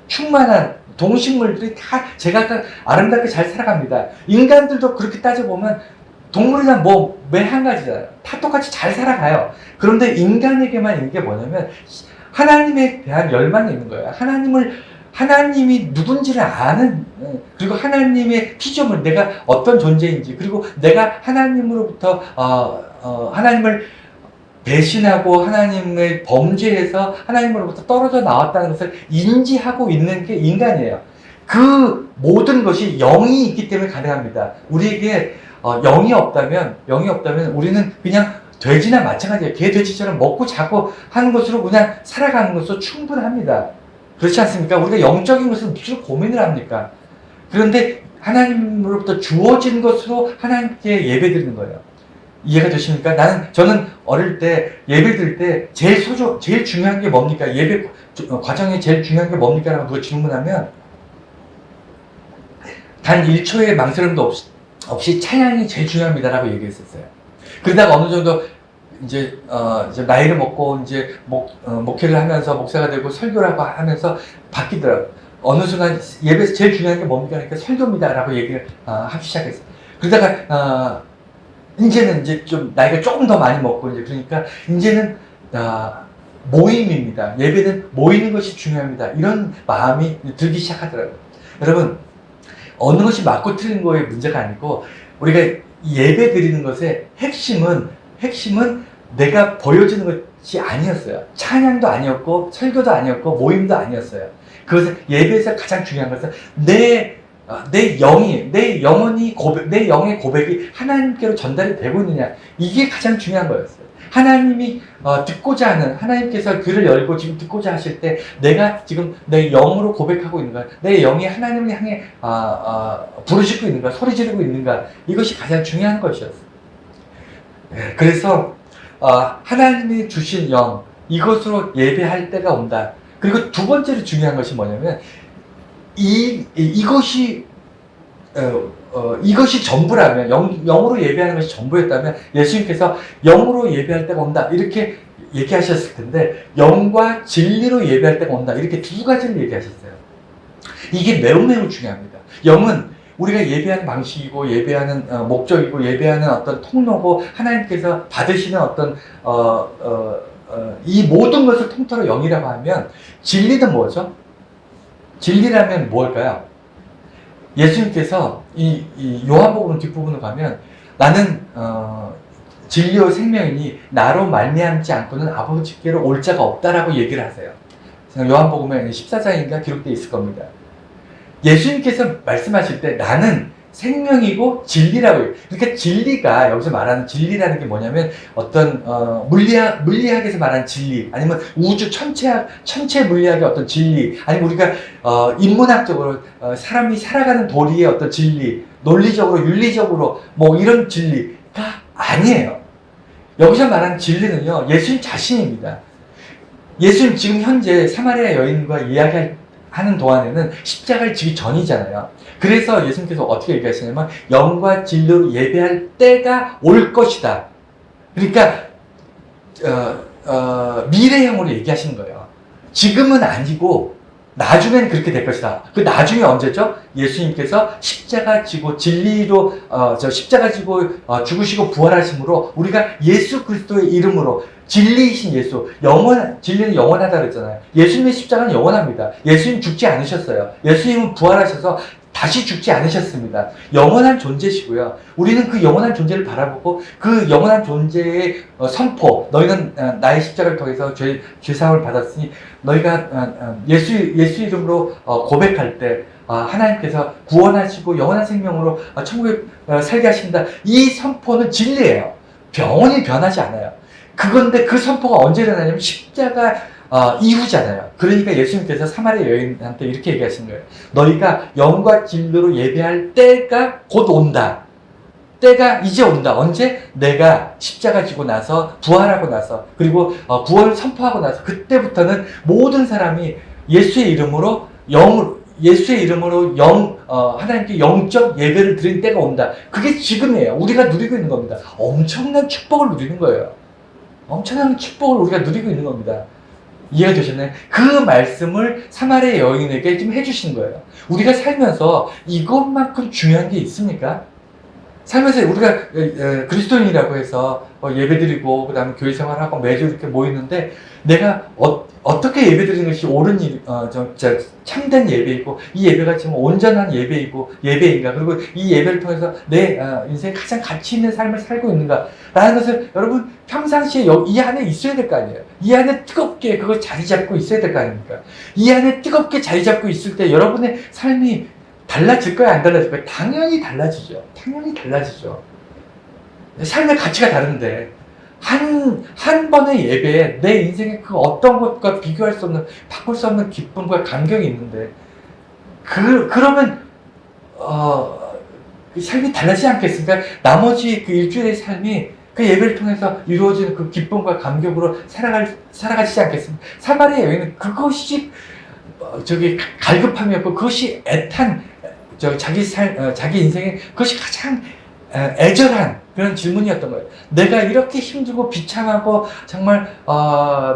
충만한 동식물들이 다 제각각 아름답게 잘 살아갑니다. 인간들도 그렇게 따져보면 동물이랑 매 한 가지잖아요. 다 똑같이 잘 살아가요. 그런데 인간에게만 있는 게 뭐냐면 하나님에 대한 열망이 있는 거예요. 하나님이 누군지를 아는, 그리고 하나님의 피조물, 내가 어떤 존재인지, 그리고 내가 하나님으로부터 하나님을 배신하고 하나님의 범죄에서 하나님으로부터 떨어져 나왔다는 것을 인지하고 있는 게 인간이에요. 그 모든 것이 영이 있기 때문에 가능합니다. 우리에게 영이 없다면 우리는 그냥 돼지나 마찬가지예요. 개, 돼지처럼 먹고 자고 하는 것으로 그냥 살아가는 것으로 충분합니다. 그렇지 않습니까? 우리가 영적인 것을 무슨 고민을 합니까? 그런데 하나님으로부터 주어진 것으로 하나님께 예배드리는 거예요. 이해가 되십니까? 저는 어릴 때 예배드릴 때 제일 중요한 게 뭡니까? 예배 과정에 제일 중요한 게 뭡니까? 라고 누가 질문하면 단 1초의 망설임도 없이 찬양이 제일 중요합니다라고 얘기했었어요. 그러다가 어느 정도 이제 나이를 먹고 이제 목회를 하면서 목사가 되고 설교를 하고 하면서 바뀌더라고요. 어느 순간 예배에서 제일 중요한 게 뭡니까? 그러니까 설교입니다라고 얘기를 하기 시작했어요. 그러다가 이제는 이제 좀 나이가 조금 더 많이 먹고 이제 그러니까 이제는 모임입니다. 예배는 모이는 것이 중요합니다. 이런 마음이 들기 시작하더라고요. 여러분, 어느 것이 맞고 틀린 거에 문제가 아니고 우리가 예배 드리는 것의 핵심은 내가 보여주는 것이 아니었어요. 찬양도 아니었고 설교도 아니었고 모임도 아니었어요. 그것은 예배에서 가장 중요한 것은 내 영의 고백이 하나님께로 전달이 되고 있느냐, 이게 가장 중요한 거였어요. 하나님이 듣고자 하는, 하나님께서 귀를 열고 지금 듣고자 하실 때 내가 지금 내 영으로 고백하고 있는가, 내 영이 하나님을 향해 부르짖고 있는가, 소리 지르고 있는가, 이것이 가장 중요한 것이었어요. 그래서 하나님이 주신 영, 이것으로 예배할 때가 온다. 그리고 두 번째로 중요한 것이 뭐냐면 이것이 전부라면, 영으로 예배하는 것이 전부였다면 예수님께서 영으로 예배할 때가 온다 이렇게 얘기하셨을 텐데, 영과 진리로 예배할 때가 온다 이렇게 두 가지를 얘기하셨어요. 이게 매우 중요합니다. 영은 우리가 예배하는 방식이고 예배하는 목적이고 예배하는 어떤 통로고 하나님께서 받으시는 어떤 이 모든 것을 통틀어 영이라고 하면, 진리는 뭐죠? 진리라면 뭘까요? 예수님께서 이 요한복음 뒷부분을 가면 나는 진리요 생명이니 나로 말미암지 않고는 아버지께로 올 자가 없다라고 얘기를 하세요. 요한복음에 14장인가 기록되어 있을 겁니다. 예수님께서 말씀하실 때 나는 생명이고 진리라고 해요. 그러니까 진리가 여기서 말하는 진리라는 게 뭐냐면 어떤 물리학에서 말하는 진리, 아니면 우주 천체 물리학의 어떤 진리, 아니면 우리가 인문학적으로 사람이 살아가는 도리의 어떤 진리, 논리적으로 윤리적으로 뭐 이런 진리가 아니에요. 여기서 말하는 진리는요, 예수님 자신입니다. 예수님 지금 현재 사마리아 여인과 이야기하는 동안에는 십자가를 지기 전이잖아요. 그래서 예수님께서 어떻게 얘기하시냐면 영과 진리로 예배할 때가 올 것이다. 그러니까 미래형으로 얘기하시는 거예요. 지금은 아니고 나중에는 그렇게 될 것이다. 그 나중에 언제죠? 예수님께서 십자가 지고 진리로 십자가 지고 죽으시고 부활하심으로 우리가 예수 그리스도의 이름으로 진리이신 예수, 진리는 영원하다 그랬잖아요. 예수님의 십자가는 영원합니다. 예수님 죽지 않으셨어요. 예수님은 부활하셔서 다시 죽지 않으셨습니다. 영원한 존재시고요. 우리는 그 영원한 존재를 바라보고 그 영원한 존재의 선포, 너희는 나의 십자가를 통해서 죄사함을 받았으니 너희가 예수 이름으로 고백할 때 하나님께서 구원하시고 영원한 생명으로 천국에 살게 하신다. 이 선포는 진리예요. 영원히 변하지 않아요. 그건데 그 선포가 언제 일어나냐면 십자가 이후잖아요. 그러니까 예수님께서 사마리아 여인한테 이렇게 얘기하신 거예요. 너희가 영과 진리로 예배할 때가 곧 온다. 때가 이제 온다. 언제? 내가 십자가 지고 나서, 부활하고 나서, 그리고 구원을 선포하고 나서, 그때부터는 모든 사람이 예수의 이름으로 하나님께 영적 예배를 드린 때가 온다. 그게 지금이에요. 우리가 누리고 있는 겁니다. 엄청난 축복을 누리는 거예요. 엄청난 축복을 우리가 누리고 있는 겁니다. 이해가 되셨나요? 그 말씀을 사마리아 여인에게 좀 해주신 거예요. 우리가 살면서 이것만큼 중요한 게 있습니까? 살면서 우리가 그리스도인이라고 해서 예배드리고 그 다음에 교회 생활하고 매주 이렇게 모이는데 내가 어떻게 예배드리는 것이 옳은 참된 예배이고 이 예배가 지금 온전한 예배인가, 그리고 이 예배를 통해서 내 인생에 가장 가치 있는 삶을 살고 있는가 라는 것을 여러분 평상시에 이 안에 있어야 될 거 아니에요. 이 안에 뜨겁게 그걸 자리 잡고 있어야 될 거 아닙니까? 이 안에 뜨겁게 자리 잡고 있을 때 여러분의 삶이 달라질 거야, 안 달라질 거야? 당연히 달라지죠. 당연히 달라지죠. 삶의 가치가 다른데 한 번의 예배에 내 인생의 그 어떤 것과 비교할 수 없는, 바꿀 수 없는 기쁨과 감격이 있는데 그러면 삶이 달라지지 않겠습니까? 나머지 그 일주일의 삶이 그 예배를 통해서 이루어지는 그 기쁨과 감격으로 살아가시지 않겠습니까? 사마리아 여인은 그것이 갈급함이었고 그것이 애탄 자기 인생에 그것이 가장 애절한 그런 질문이었던 거예요. 내가 이렇게 힘들고 비참하고 정말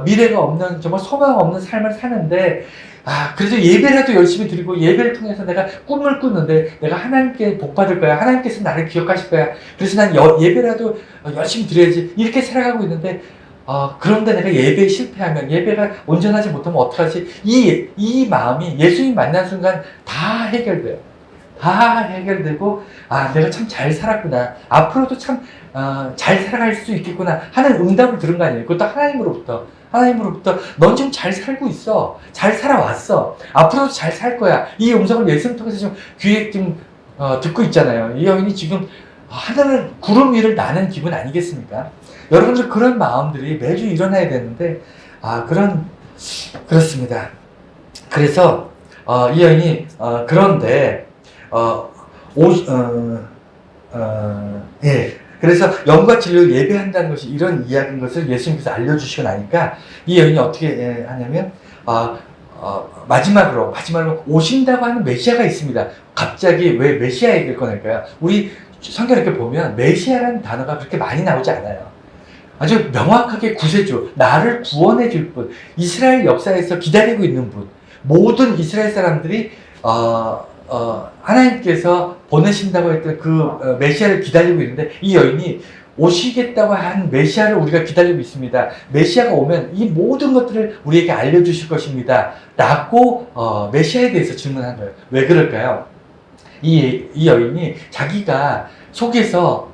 미래가 없는, 정말 소망 없는 삶을 사는데 그래도 예배라도 열심히 드리고 예배를 통해서 내가 꿈을 꾸는데 내가 하나님께 복 받을 거야. 하나님께서 나를 기억하실 거야. 그래서 난 예배라도 열심히 드려야지. 이렇게 살아가고 있는데 그런데 내가 예배에 실패하면, 예배가 온전하지 못하면 어떡하지? 이 마음이 예수님 만난 순간 다 해결돼요. 다 해결되고 내가 참 잘 살았구나, 앞으로도 참 잘 살아갈 수 있겠구나 하는 응답을 들은 거 아니에요. 그것도 하나님으로부터 넌 지금 잘 살고 있어, 잘 살아왔어, 앞으로도 잘 살 거야. 이 음성을 예수님 통해서 지금 귀에 지금 듣고 있잖아요. 이 여인이 지금 하늘을 구름 위를 나는 기분 아니겠습니까? 여러분들 그런 마음들이 매주 일어나야 되는데 그렇습니다. 그래서 이 여인이 그런데 그래서 영과 진리를 예배한다는 것이 이런 이야기인 것을 예수님께서 알려주시고 나니까 이 여인이 어떻게 하냐면 마지막으로 오신다고 하는 메시아가 있습니다. 갑자기 왜 메시아 얘기를 꺼낼까요? 우리 성경 이렇게 보면 메시아라는 단어가 그렇게 많이 나오지 않아요. 아주 명확하게 구세주, 나를 구원해 줄 분, 이스라엘 역사에서 기다리고 있는 분, 모든 이스라엘 사람들이 하나님께서 보내신다고 했던 그 메시아를 기다리고 있는데 이 여인이 오시겠다고 한 메시아를 우리가 기다리고 있습니다. 메시아가 오면 이 모든 것들을 우리에게 알려주실 것입니다. 라고 메시아에 대해서 질문한 거예요. 왜 그럴까요? 이 여인이 자기가 속에서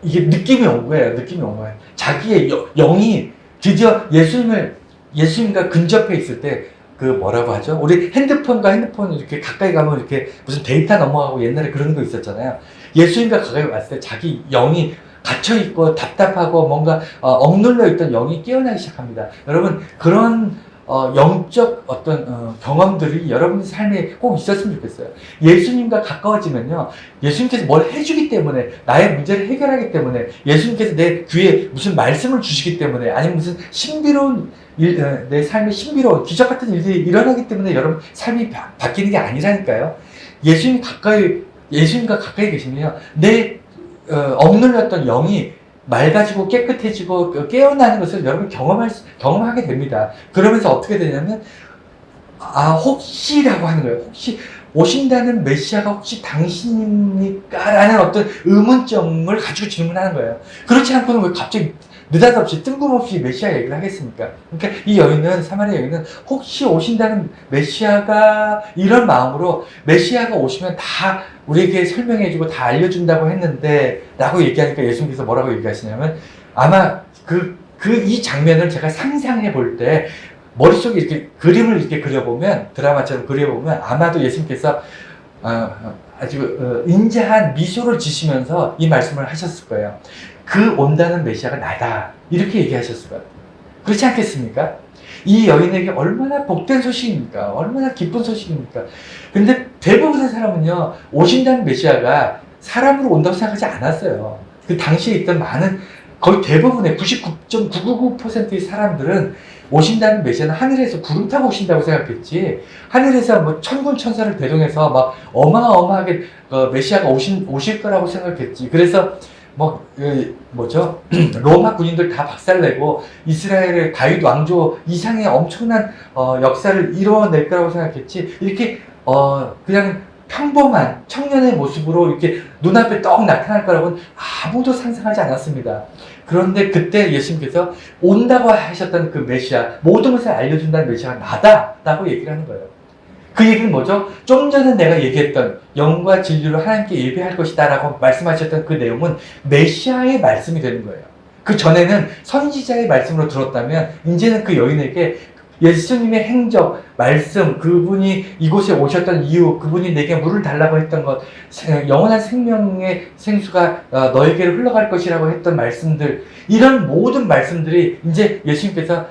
이게 느낌이 온 거예요. 느낌이 온 거예요. 자기의 영이 드디어 예수님과 근접해 있을 때 그 뭐라고 하죠? 우리 핸드폰 이렇게 가까이 가면 이렇게 무슨 데이터 넘어가고 옛날에 그런 거 있었잖아요. 예수님과 가까이 왔을 때 자기 영이 갇혀있고 답답하고 뭔가 억눌려 있던 영이 깨어나기 시작합니다. 여러분 그런 영적 어떤 경험들이 여러분의 삶에 꼭 있었으면 좋겠어요. 예수님과 가까워지면요, 예수님께서 뭘 해주기 때문에, 나의 문제를 해결하기 때문에, 예수님께서 내 귀에 무슨 말씀을 주시기 때문에, 아니면 무슨 신비로운 내 삶에 신비로운 기적 같은 일들이 일어나기 때문에 여러분 삶이 바뀌는 게 아니라니까요. 예수님과 가까이 계시면요, 내 억눌렸던 영이 맑아지고 깨끗해지고 깨어나는 것을 여러분 경험하게 됩니다. 그러면서 어떻게 되냐면, 혹시라고 하는 거예요. 혹시 오신다는 메시아가 혹시 당신입니까? 라는 어떤 의문점을 가지고 질문하는 거예요. 그렇지 않고는 왜 갑자기 느닷없이 뜬금없이 메시아 얘기를 하겠습니까? 그러니까 이 여인은, 사마리아 여인은 혹시 오신다는 메시아가, 이런 마음으로 메시아가 오시면 다 우리에게 설명해주고 다 알려준다고 했는데 라고 얘기하니까 예수님께서 뭐라고 얘기하시냐면, 아마 이 장면을 제가 상상해 볼 때 머릿속에 이렇게 그림을 이렇게 그려보면, 드라마처럼 그려보면 아마도 예수님께서 아주 인자한 미소를 지시면서 이 말씀을 하셨을 거예요. 그 온다는 메시아가 나다, 이렇게 얘기하셨을 거예요. 그렇지 않겠습니까? 이 여인에게 얼마나 복된 소식입니까? 얼마나 기쁜 소식입니까? 근데 대부분의 사람은요, 오신다는 메시아가 사람으로 온다고 생각하지 않았어요. 그 당시에 있던 거의 대부분의 99.999%의 사람들은 오신다는 메시아는 하늘에서 구름 타고 오신다고 생각했지, 하늘에서 뭐 천군 천사를 대동해서 막 어마어마하게 메시아가 오실 거라고 생각했지. 그래서 로마 군인들 다 박살내고 이스라엘의 다윗 왕조 이상의 엄청난 역사를 이뤄낼 거라고 생각했지, 이렇게 그냥 평범한 청년의 모습으로 이렇게 눈앞에 떡 나타날 거라고는 아무도 상상하지 않았습니다. 그런데 그때 예수님께서 온다고 하셨던 그 메시아, 모든 것을 알려준다는 메시아가 나다라고 얘기를 하는 거예요. 그 얘기는 뭐죠? 좀 전에 내가 얘기했던 영과 진리로 하나님께 예배할 것이다 라고 말씀하셨던 그 내용은 메시아의 말씀이 되는 거예요. 그 전에는 선지자의 말씀으로 들었다면, 이제는 그 여인에게 예수님의 행적, 말씀, 그분이 이곳에 오셨던 이유, 그분이 내게 물을 달라고 했던 것, 영원한 생명의 생수가 너에게로 흘러갈 것이라고 했던 말씀들, 이런 모든 말씀들이 이제 예수님께서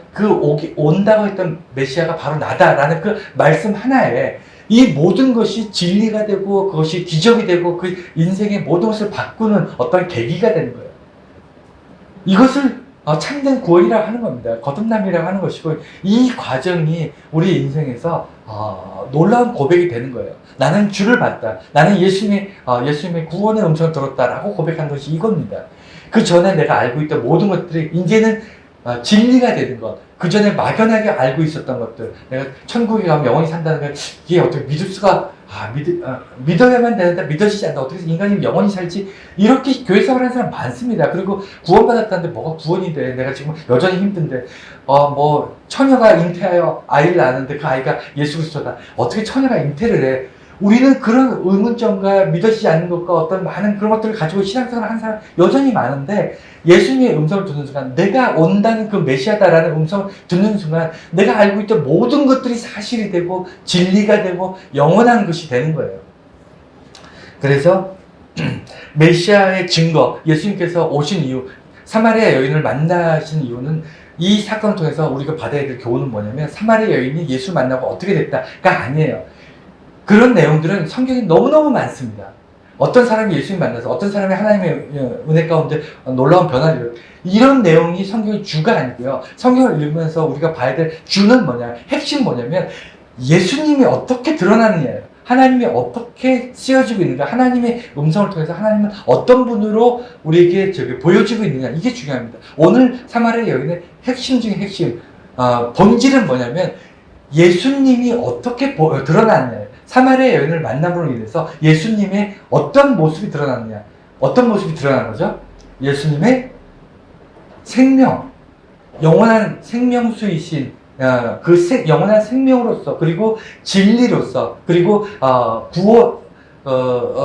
온다고 했던 메시아가 바로 나다라는 그 말씀 하나에 이 모든 것이 진리가 되고 그것이 기적이 되고 그 인생의 모든 것을 바꾸는 어떤 계기가 되는 거예요. 이것을 참된 구원이라고 하는 겁니다. 거듭남이라고 하는 것이고, 이 과정이 우리 인생에서 놀라운 고백이 되는 거예요. 나는 주를 봤다. 나는 예수님의 구원의 음성을 들었다라고 고백한 것이 이겁니다. 그 전에 내가 알고 있던 모든 것들이 이제는 진리가 되는 것, 그 전에 막연하게 알고 있었던 것들, 내가 천국에 가면 영원히 산다는 걸, 이게 어떻게 믿을 수가, 믿어야만 되는데 믿어지지 않는다. 어떻게 해서 인간이 영원히 살지? 이렇게 교회 생활 하는 사람 많습니다. 그리고 구원받았다는데 뭐가 구원이 돼? 내가 지금 여전히 힘든데, 처녀가 잉태하여 아이를 낳았는데 그 아이가 예수 그리스도다. 어떻게 처녀가 잉태를 해? 우리는 그런 의문점과 믿어지지 않는 것과 어떤 많은 그런 것들을 가지고 신앙생활을 하는 사람 여전히 많은데, 예수님의 음성을 듣는 순간, 내가 온다는 그 메시아다라는 음성을 듣는 순간 내가 알고 있던 모든 것들이 사실이 되고 진리가 되고 영원한 것이 되는 거예요. 그래서 메시아의 증거, 예수님께서 오신 이유, 사마리아 여인을 만나신 이유는, 이 사건을 통해서 우리가 받아야 될 교훈은 뭐냐면, 사마리아 여인이 예수 만나고 어떻게 됐다가 아니에요. 그런 내용들은 성경에 너무너무 많습니다. 어떤 사람이 예수님 만나서 어떤 사람이 하나님의 은혜 가운데 놀라운 변화를, 이런 내용이 성경의 주가 아니고요. 성경을 읽으면서 우리가 봐야 될 주는 뭐냐, 핵심 뭐냐면 예수님이 어떻게 드러나느냐예요. 하나님이 어떻게 쓰여지고 있는가, 하나님의 음성을 통해서 하나님은 어떤 분으로 우리에게 보여지고 있느냐, 이게 중요합니다. 오늘 사마리아 여인의 핵심 중에 핵심, 본질은 뭐냐면 예수님이 어떻게 드러나느냐. 사마리아 여인을 만남으로 인해서 예수님의 어떤 모습이 드러났느냐. 어떤 모습이 드러난 거죠? 예수님의 생명, 영원한 생명수이신 영원한 생명으로서, 그리고 진리로서, 그리고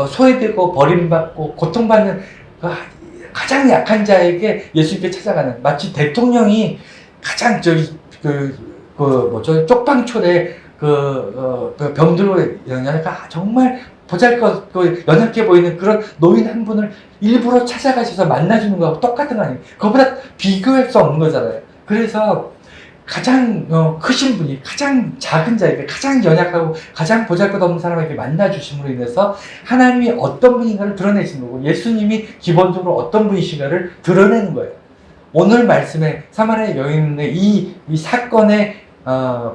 소외되고 버림받고 고통받는 가장 약한 자에게 예수님께 찾아가는, 마치 대통령이 가장 쪽방촌에 그 병들고 연약한 정말 보잘것없고 연약해 보이는 그런 노인 한 분을 일부러 찾아가셔서 만나주는 거하고 똑같은 거 아니에요? 그거보다 비교할 수 없는 거잖아요. 그래서 가장 크신 분이 가장 작은 자에게, 가장 연약하고 가장 보잘것없는 사람에게 만나주심으로 인해서 하나님이 어떤 분인가를 드러내시는 거고, 예수님이 기본적으로 어떤 분이신가를 드러내는 거예요. 오늘 말씀에 사마리아 여인의 이 사건의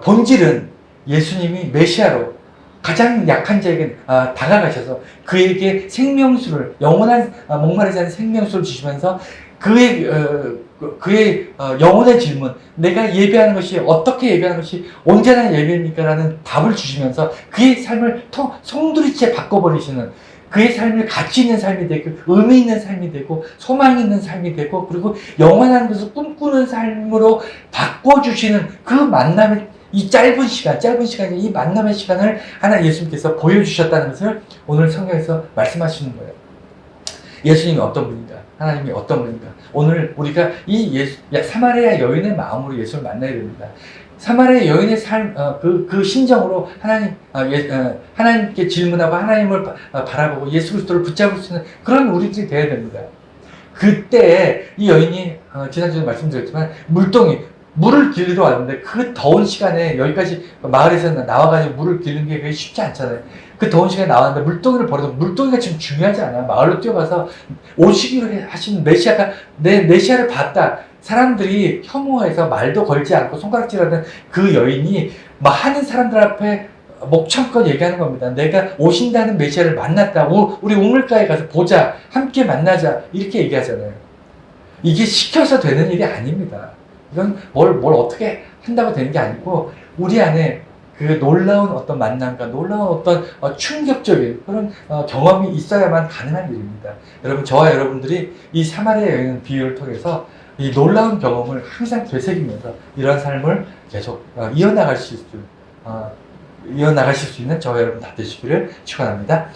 본질은 예수님이 메시아로 가장 약한 자에게 다가가셔서 그에게 생명수를, 영원한 목마르지 않은 생명수를 주시면서 그의 영혼의 질문, 내가 예배하는 것이 어떻게 예배하는 것이 언제나 예배입니까? 라는 답을 주시면서 그의 삶을 송두리째 바꿔버리시는, 그의 삶을 가치 있는 삶이 되고 의미 있는 삶이 되고 소망 있는 삶이 되고 그리고 영원한 것을 꿈꾸는 삶으로 바꿔주시는 그 만남의 이 짧은 시간에 이 만남의 시간을 하나 예수님께서 보여주셨다는 것을 오늘 성경에서 말씀하시는 거예요. 예수님이 어떤 분인가? 하나님이 어떤 분인가? 오늘 우리가 이 사마리아 여인의 마음으로 예수를 만나야 됩니다. 사마리아 여인의 삶, 그 심정으로 하나님께 질문하고 하나님을 바라보고 예수 그리스도를 붙잡을 수 있는 그런 우리들이 되어야 됩니다. 그때 이 여인이 지난주에 말씀드렸지만 물을 길러 왔는데 그 더운 시간에 여기까지 마을에서 나와가지고 물을 기르는 게 그게 쉽지 않잖아요. 그 더운 시간에 나왔는데 물동이를 버려서, 물동이가 지금 중요하지 않아요. 마을로 뛰어가서 오시기로 하신 메시아가, 내 메시아를 봤다. 사람들이 혐오해서 말도 걸지 않고 손가락질하는 그 여인이 많은 사람들 앞에 목청껏 얘기하는 겁니다. 내가 오신다는 메시아를 만났다. 우리 우물가에 가서 보자. 함께 만나자. 이렇게 얘기하잖아요. 이게 시켜서 되는 일이 아닙니다. 이건 뭘 어떻게 한다고 되는 게 아니고 우리 안에 그 놀라운 어떤 만남과 놀라운 어떤 충격적인 그런 경험이 있어야만 가능한 일입니다. 여러분, 저와 여러분들이 이 사마리아 여인 비유를 통해서 이 놀라운 경험을 항상 되새기면서 이런 삶을 계속 이어나가실 수 있는 저와 여러분 다 되시기를 축원합니다.